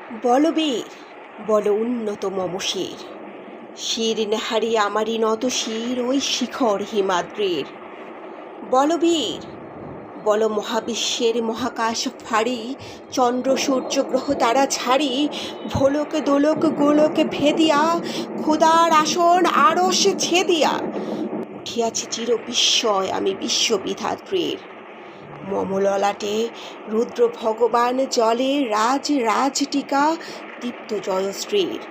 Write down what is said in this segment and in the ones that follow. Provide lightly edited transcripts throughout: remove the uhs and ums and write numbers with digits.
বলবীর বল উন্নত মম শির, শির নেহারি আমারই নত শির ওই শিখর হিমাদ্রির। বলবীর বল মহাবিশ্বের মহাকাশ ফাড়ি, চন্দ্র সূর্য গ্রহ তারা ছাড়ি, ভোলক দোলক গোলক ভেদিয়া, খোদার আসন আরশ ছেদিয়া, উঠিয়াছি চির বিস্ময় আমি বিশ্ববিধাত্রীর। মম ললাটে রুদ্র ভগবান জলে রাজ রাজ টিকা দীপ্ত জয়শ্রীর।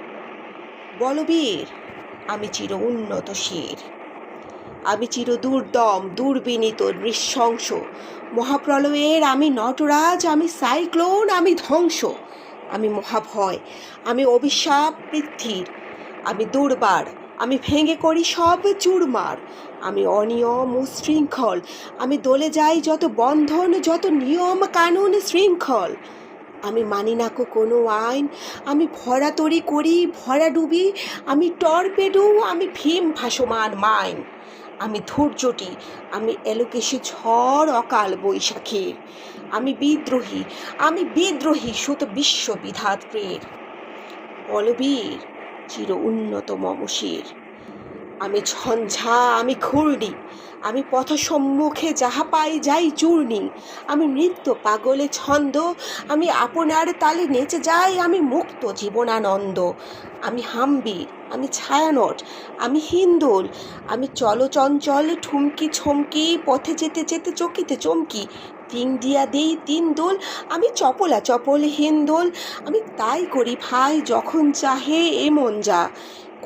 বলবীর আমি চির উন্নত শির, আমি চির দুর্দম দুর্বিনীত নৃশংস, মহাপ্রলয়ের আমি নটরাজ, আমি সাইক্লোন, আমি ধ্বংস, আমি মহাভয়, আমি অভিশাপ পৃথ্বীর, আমি দুর্বার, আমি ভেঙে করি সব চুরমার, আমি অনিয়ম উশৃঙ্খল, আমি দলে যাই যত বন্ধন যত নিয়ম কানুন শৃঙ্খল, আমি মানি না কোনো আইন, আমি ভরাতরি করি ভরা ডুবি, আমি টর্পেডো, আমি ভীম ভাসমান মাইন, আমি ধৈর্যটি, আমি এলোকেশে ঝড় অকাল বৈশাখীর, আমি বিদ্রোহী সুত বিশ্ববিধাত্রীর। বলবীর চির উন্নত মম শির, আমি ঝঞ্ঝা, আমি ঘূর্ণি, আমি পথ সম্মুখে যাহা পাই যাই চূর্ণি, আমি নৃত্য পাগলে ছন্দ, আমি আপনার তালে নেচে যাই, আমি মুক্ত জীবনানন্দ, আমি হাম্বির, আমি ছায়ানট, আমি হিন্দোল, আমি চলচঞ্চল ঠুমকি ছমকি, পথে যেতে যেতে চকিতে চমকি, তিন দিয়া দেই তিন দোল, আমি চপলা চপল হিন্দোল, আমি তাই করি ভাই যখন চাহে এমন যা,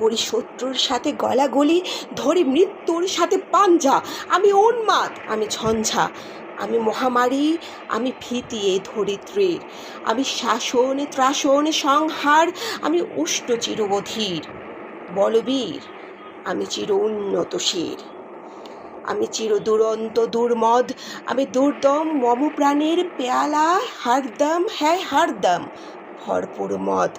করি শত্রুর সাথে গলাগলি, ধরি মৃত্যুর সাথে পাঞ্জা, আমি উন্মাদ, আমি ঝঞ্ঝা, আমি মহামারী, আমি ভীতি এই ধরিত্রীর, আমি শাসন ত্রাসন সংহার, আমি উষ্ট চিরবধীর। বলবীর আমি চির উন্নত শির, আমি চির দুরন্ত দুর্মদ, আমি দুর্দম মম প্রাণের পেয়ালা হারদম হ্যাঁ হারদম ভরপুর মদ,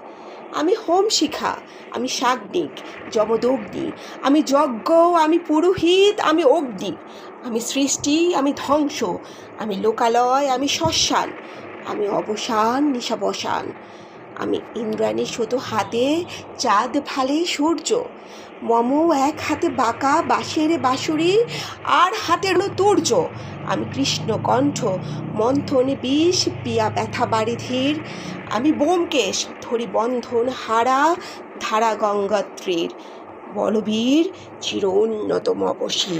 আমি হোম শিখা, আমি সাগ্নিক যমদগ্নি, আমি যজ্ঞ, আমি পুরোহিত, আমি অগ্নি, আমি সৃষ্টি, আমি ধ্বংস, আমি লোকালয়, আমি শ্মশান, আমি অবসান নিশাবসান, আমি ইন্দ্রাণী শুধু হাতে চাঁদ ভালে সূর্য, মম এক হাতে বাঁকা বাঁশের বাঁশুরি আর হাতের তুর্য, আমি কৃষ্ণ কণ্ঠ মন্থনে বিষ পিয়া ব্যথা বারিধির, আমি ব্যোমকেশ ধরি বন্ধন হারা ধারা গঙ্গাত্রীর। বলবীর চির উন্নত মম শির।